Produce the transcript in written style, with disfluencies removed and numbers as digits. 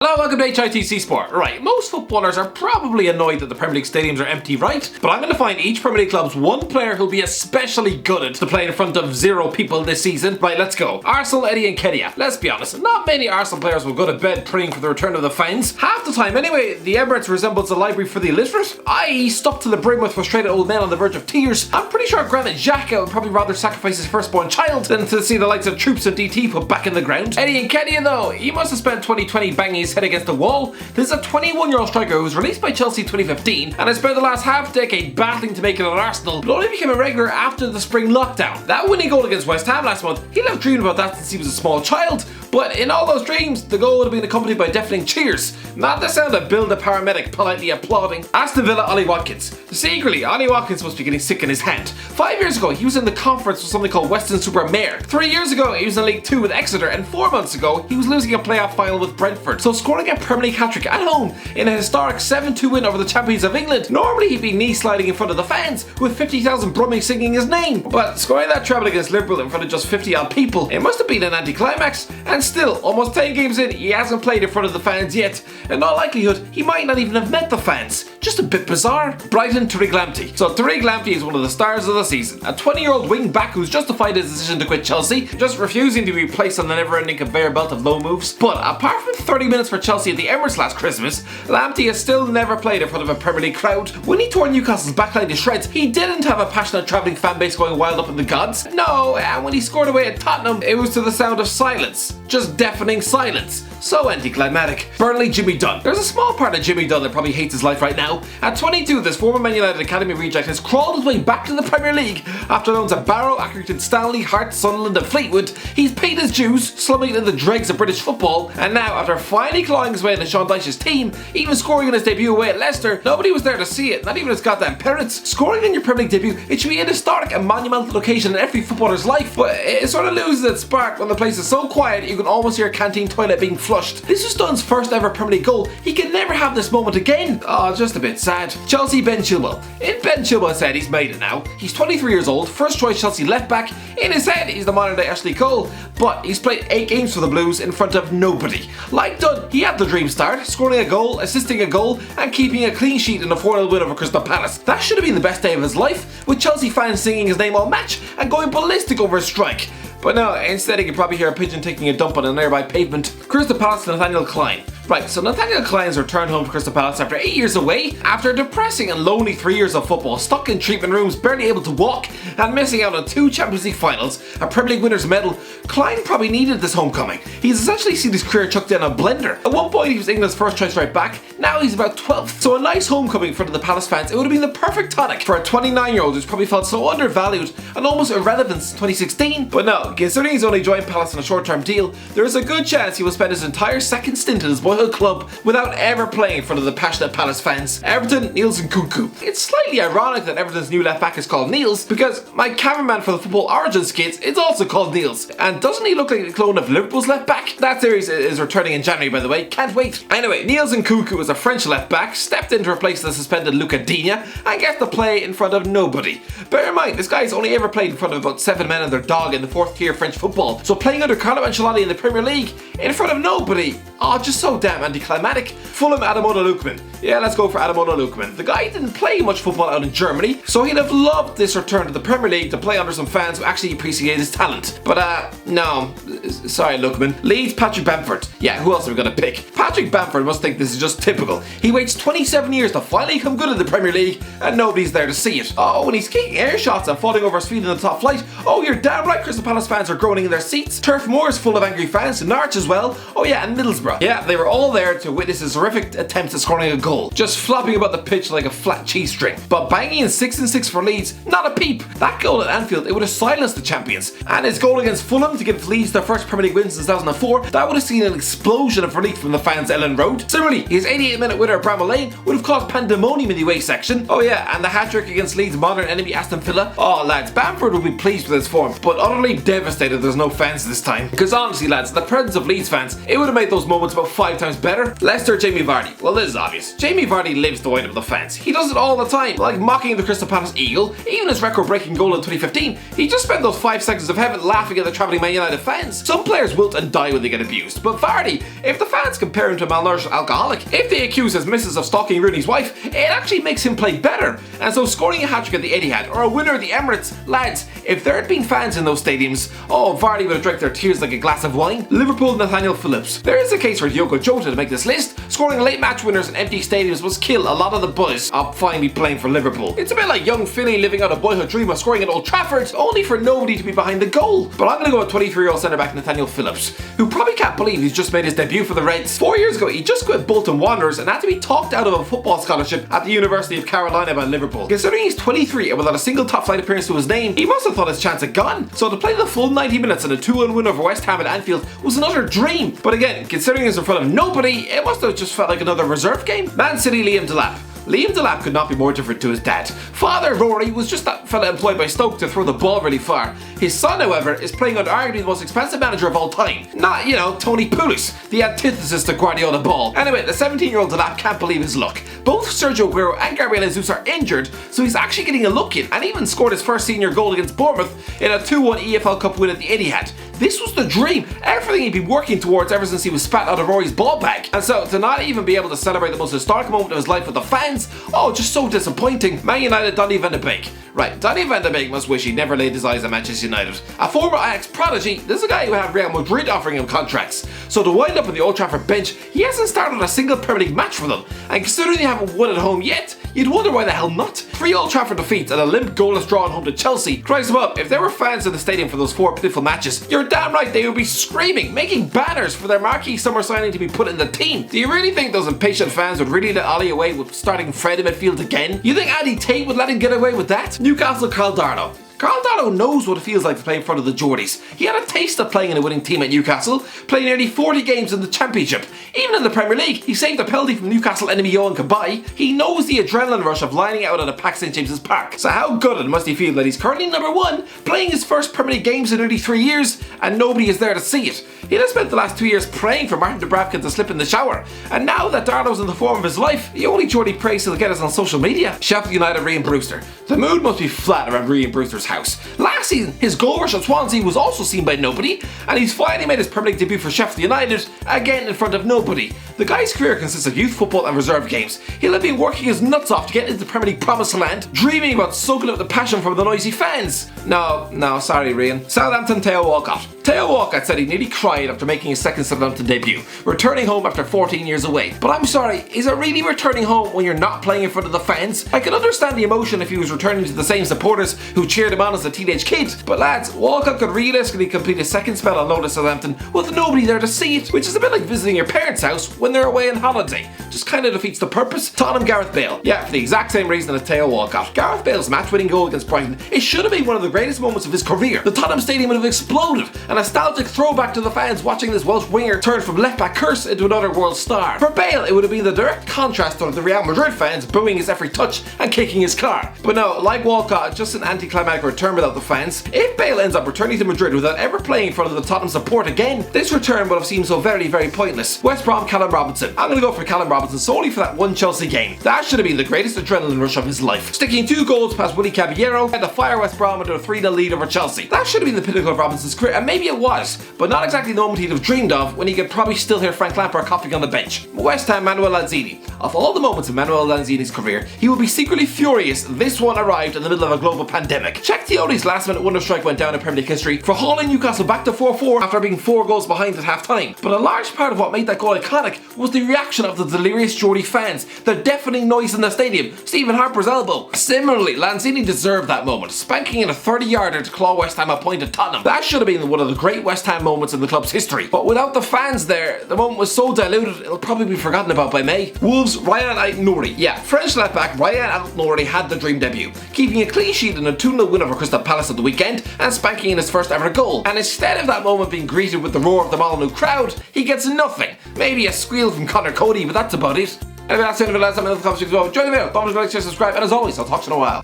Hello, welcome to HITC Sport. Right, most footballers are probably annoyed that the Premier League stadiums are empty, right? But I'm going to find each Premier League club's one player who'll be especially gutted to play in front of 0 people this season. Right, let's go. Arsenal, Eddie Nketiah. Let's be honest, not many Arsenal players will go to bed praying for the return of the fans. Half the time anyway, the Emirates resembles a library for the illiterate, i.e. stuffed to the brim with frustrated old men on the verge of tears. I'm pretty sure Granit Xhaka would probably rather sacrifice his firstborn child than to see the likes of Troops and DT put back in the ground. Eddie Nketiah though, he must have spent 2020 banging his head against the wall. This is a 21-year-old striker who was released by Chelsea in 2015 and has spent the last half-decade battling to make it at Arsenal, but only became a regular after the spring lockdown. That winning goal against West Ham last month, he'd have dreamed about that since he was a small child, but in all those dreams, the goal would have been accompanied by deafening cheers, not the sound of Bill the paramedic politely applauding. Aston Villa, Ollie Watkins. Secretly, Ollie Watkins must be getting sick in his hand. 5 years ago, he was in the conference with something called Weston-super-Mare. 3 years ago, he was in League 2 with Exeter, and 4 months ago, he was losing a playoff final with Brentford. So scoring a Premier League hat-trick at home in a historic 7-2 win over the champions of England. Normally, he'd be knee-sliding in front of the fans, with 50,000 Brummie singing his name. But scoring that treble against Liverpool in front of just 50-odd people, it must have been an anticlimax. And still, almost 10 games in, he hasn't played in front of the fans yet. In all likelihood, he might not even have met the fans. Just a bit bizarre. Brighton, Tariq Lamptey. So Tariq Lamptey is one of the stars of the season. A 20-year-old wing back who's justified his decision to quit Chelsea, just refusing to be placed on the never-ending conveyor belt of low moves. But apart from 30 minutes for Chelsea at the Emirates last Christmas, Lamptey has still never played in front of a Premier League crowd. When he tore Newcastle's backline to shreds, he didn't have a passionate travelling fan base going wild up in the gods. No, and when he scored away at Tottenham, it was to the sound of silence. Just deafening silence. So anticlimactic. Burnley, Jimmy Dunn. There's a small part of Jimmy Dunn that probably hates his life right now. At 22, this former Man United Academy reject has crawled his way back to the Premier League after loans at Barrow, Accrington, Stanley, Hearts, Sunderland and Fleetwood. He's paid his dues, slumming in the dregs of British football, and now after finally clawing his way into Sean Dyche's team, even scoring in his debut away at Leicester, nobody was there to see it, not even his goddamn parents. Scoring in your Premier League debut, it should be an historic and monumental occasion in every footballer's life, but it sort of loses its spark when the place is so quiet you can almost hear a canteen toilet being flushed. This was Dunn's first ever Premier League goal. He can never have this moment again. Oh, just a bit sad. Chelsea, Ben Chilwell. In Ben Chilwell said he's made it now. He's 23 years old, first choice Chelsea left back. In his head, he's the modern day Ashley Cole, but he's played 8 games for the Blues in front of nobody. Like Dunn, he had the dream start, scoring a goal, assisting a goal, and keeping a clean sheet in a 4-0 win over Crystal Palace. That should have been the best day of his life, with Chelsea fans singing his name all match and going ballistic over a strike. But no, instead you could probably hear a pigeon taking a dump on a nearby pavement. Crystal Palace to Nathaniel Clyne. Right, so Nathaniel Clyne's returned home to Crystal Palace after 8 years away, after a depressing and lonely 3 years of football, stuck in treatment rooms, barely able to walk, and missing out on 2 Champions League finals, a Premier League winner's medal. Clyne probably needed this homecoming. He's essentially seen his career chucked down a blender. At one point he was England's first choice right back, now he's about 12th. So a nice homecoming in front of the Palace fans, it would have been the perfect tonic for a 29-year-old who's probably felt so undervalued and almost irrelevant since 2016. But no, considering he's only joined Palace on a short-term deal, there is a good chance he will spend his entire second stint at his boyhood club without ever playing in front of the passionate Palace fans. Everton, Niels Nkunku. It's slightly ironic that Everton's new left back is called Niels, because my cameraman for the Football Origin skits is also called Niels. And doesn't he look like a clone of Liverpool's left back? That series is returning in January, by the way, can't wait. Anyway, Niels Nkunku is a French left back, stepped in to replace the suspended Luca Digne, and gets to play in front of nobody. Bear in mind, this guy's only ever played in front of about 7 men and their dog in the 4th tier French football, so playing under Carlo Ancelotti in the Premier League, in front of nobody, oh, just so damn anticlimactic. Fulham, Ademola Lookman. Yeah, let's go for Ademola Lookman. The guy didn't play much football out in Germany, so he'd have loved this return to the Premier League to play under some fans who actually appreciate his talent. But no, sorry Lookman. Leeds, Patrick Bamford. Yeah, who else are we gonna pick? Patrick Bamford must think this is just typical. He waits 27 years to finally come good in the Premier League, and nobody's there to see it. Oh, when he's kicking air shots and falling over his feet in the top flight, oh, you're damn right Crystal Palace fans are groaning in their seats. Turf Moor is full of angry fans, Norwich as well. Oh yeah, and Middlesbrough. Yeah, they were all there to witness his horrific attempts at scoring a goal, just flopping about the pitch like a flat cheese string. But banging in 6-6 for Leeds, not a peep. That goal at Anfield, it would have silenced the champions. And his goal against Fulham to give Leeds their first Premier League win since 2004, that would have seen an explosion of relief from the fans at Ellen Road. Similarly, his 88-minute winner at Bramall Lane would have caused pandemonium in the away section. Oh yeah, and the hat-trick against Leeds' modern enemy Aston Villa. Oh lads, Bamford will be pleased with his form, but utterly devastated there's no fans this time. Because honestly lads, the presence of Leeds fans, it would have made those moments about 5 times better. Leicester, Jamie Vardy. Well, this is obvious. Jamie Vardy lives to wind up the fans. He does it all the time, like mocking the Crystal Palace Eagle. Even his record-breaking goal in 2015, he just spent those 5 seconds of heaven laughing at the travelling Man United fans. Some players wilt and die when they get abused, but Vardy, if the fans compare him to a malnourished alcoholic. If they accuse his missus of stalking Rooney's wife, it actually makes him play better. And so scoring a hat-trick at the Etihad or a winner at the Emirates, lads, if there had been fans in those stadiums, oh, Vardy would have drank their tears like a glass of wine. Liverpool, Nathaniel Phillips. There is a case for Diogo Jota to make this list. Scoring late match winners in empty stadiums must kill a lot of the buzz of finally playing for Liverpool. It's a bit like young Philly living out a boyhood dream of scoring at Old Trafford, only for nobody to be behind the goal. But I'm going to go with 23-year-old centre-back Nathaniel Phillips, who probably can't believe he's just made his debut for the Reds. 4 years ago, he just quit Bolton Wanderers and had to be talked out of a football scholarship at the University of Carolina by Liverpool. Considering he's 23 and without a single top-flight appearance to his name, he must have thought his chance had gone. So to play the full 90 minutes in a 2-1 win over West Ham at Anfield was another dream. But again, considering he's in front of nobody, it must have just felt like another reserve game. Man City, Liam Delap. Liam Delap could not be more different to his dad. Father Rory was just that fella employed by Stoke to throw the ball really far. His son, however, is playing under arguably the most expensive manager of all time. Not, you know, Tony Pulis, the antithesis to Guardiola ball. Anyway, the 17-year-old Delap can't believe his luck. Both Sergio Aguero and Gabriel Jesus are injured, so he's actually getting a look in and even scored his first senior goal against Bournemouth in a 2-1 EFL Cup win at the Etihad. This was the dream, everything he'd been working towards ever since he was spat out of Rory's ball bag. And so, to not even be able to celebrate the most historic moment of his life with the fans, oh, just so disappointing. Man United, Donny van de Beek. Right, Donny van de Beek must wish he'd never laid his eyes on Manchester United. A former Ajax prodigy, this is a guy who had Real Madrid offering him contracts. So to wind up on the Old Trafford bench, he hasn't started a single Premier League match for them. And considering they haven't won at home yet, you'd wonder why the hell not. 3 Old Trafford defeats and a limp goalless draw at home to Chelsea. Christ above, if there were fans in the stadium for those 4 pitiful matches, you're damn right they would be screaming, making banners for their marquee summer signing to be put in the team. Do you really think those impatient fans would really let Ollie away with starting Fred in midfield again? You think Andy Tate would let him get away with that? Newcastle, Carl Darlow. Carl Darlow knows what it feels like to play in front of the Geordies. He had a taste of playing in a winning team at Newcastle, playing nearly 40 games in the Championship. Even in the Premier League, he saved a penalty from Newcastle enemy Yohan Cabaye. He knows the adrenaline rush of lining out at a packed St James's Park. So how good must he feel that he's currently number 1, playing his first Premier League games in nearly 3 years, and nobody is there to see it. He'd have spent the last 2 years praying for Martin Dubravka to slip in the shower. And now that Darlow's in the form of his life, the only Geordie praise he'll get is on social media. Sheffield United, Ryan Brewster. The mood must be flat around Ryan Brewster's house. Last season, his goal rush at Swansea was also seen by nobody, and he's finally made his Premier League debut for Sheffield United, again in front of nobody. The guy's career consists of youth football and reserve games. He'll have been working his nuts off to get into the Premier League promised land, dreaming about soaking up the passion from the noisy fans. No, sorry Ryan. Southampton, Theo Walcott. Theo Walcott said he nearly cried after making his second Southampton debut, returning home after 14 years away. But I'm sorry, is it really returning home when you're not playing in front of the fans? I can understand the emotion if he was returning to the same supporters who cheered him on as a teenage kid, but lads, Walcott could realistically complete his second spell on loan to Southampton with nobody there to see it, which is a bit like visiting your parents' house when they're away on holiday. Just kind of defeats the purpose. Tottenham, Gareth Bale. Yeah, for the exact same reason as Theo Walcott. Gareth Bale's match-winning goal against Brighton, it should have been one of the greatest moments of his career. The Tottenham Stadium would have exploded, a nostalgic throwback to the fans watching this Welsh winger turn from left-back curse into another world star. For Bale, it would have been the direct contrast of the Real Madrid fans booing his every touch and kicking his car. But no, like Walcott, just an anticlimactic return without the fans. If Bale ends up returning to Madrid without ever playing in front of the Tottenham support again, this return would have seemed so very, very pointless. West Brom, Callum Robinson. I'm going to go for Callum Robinson solely for that one Chelsea game. That should have been the greatest adrenaline rush of his life. Sticking 2 goals past Willy Caballero and to fire West Brom into a 3-0 lead over Chelsea. That should have been the pinnacle of Robinson's career, and maybe it was, but not exactly the moment he'd have dreamed of when he could probably still hear Frank Lampard coughing on the bench. West Ham, Manuel Lanzini. Of all the moments in Manuel Lanzini's career, he will be secretly furious this one arrived in the middle of a global pandemic. Check Theodore's last-minute wonder strike went down in Premier League history for hauling Newcastle back to 4-4 after being 4 goals behind at half-time. But a large part of what made that goal iconic was the reaction of the delirious Geordie fans, the deafening noise in the stadium, Stephen Harper's elbow. Similarly, Lanzini deserved that moment, spanking in a 30-yarder to claw West Ham a point at Tottenham. That should have been one of the great West Ham moments in the club's history. But without the fans there, the moment was so diluted it'll probably be forgotten about by May. Wolves, Ryan Ait-Nouri. Yeah, French left-back Ryan Ait-Nouri had the dream debut, keeping a clean sheet in a 2-0 win over Crystal Palace at the weekend and spanking in his first ever goal. And instead of that moment being greeted with the roar of the Molyneux crowd, he gets nothing. Maybe a squeal from Connor Cody, but that's about it. Anyway, that's the end of it, lads. I'm in the comments below. Join the video, don't forget to like, share, subscribe, and as always, I'll talk to you in a while.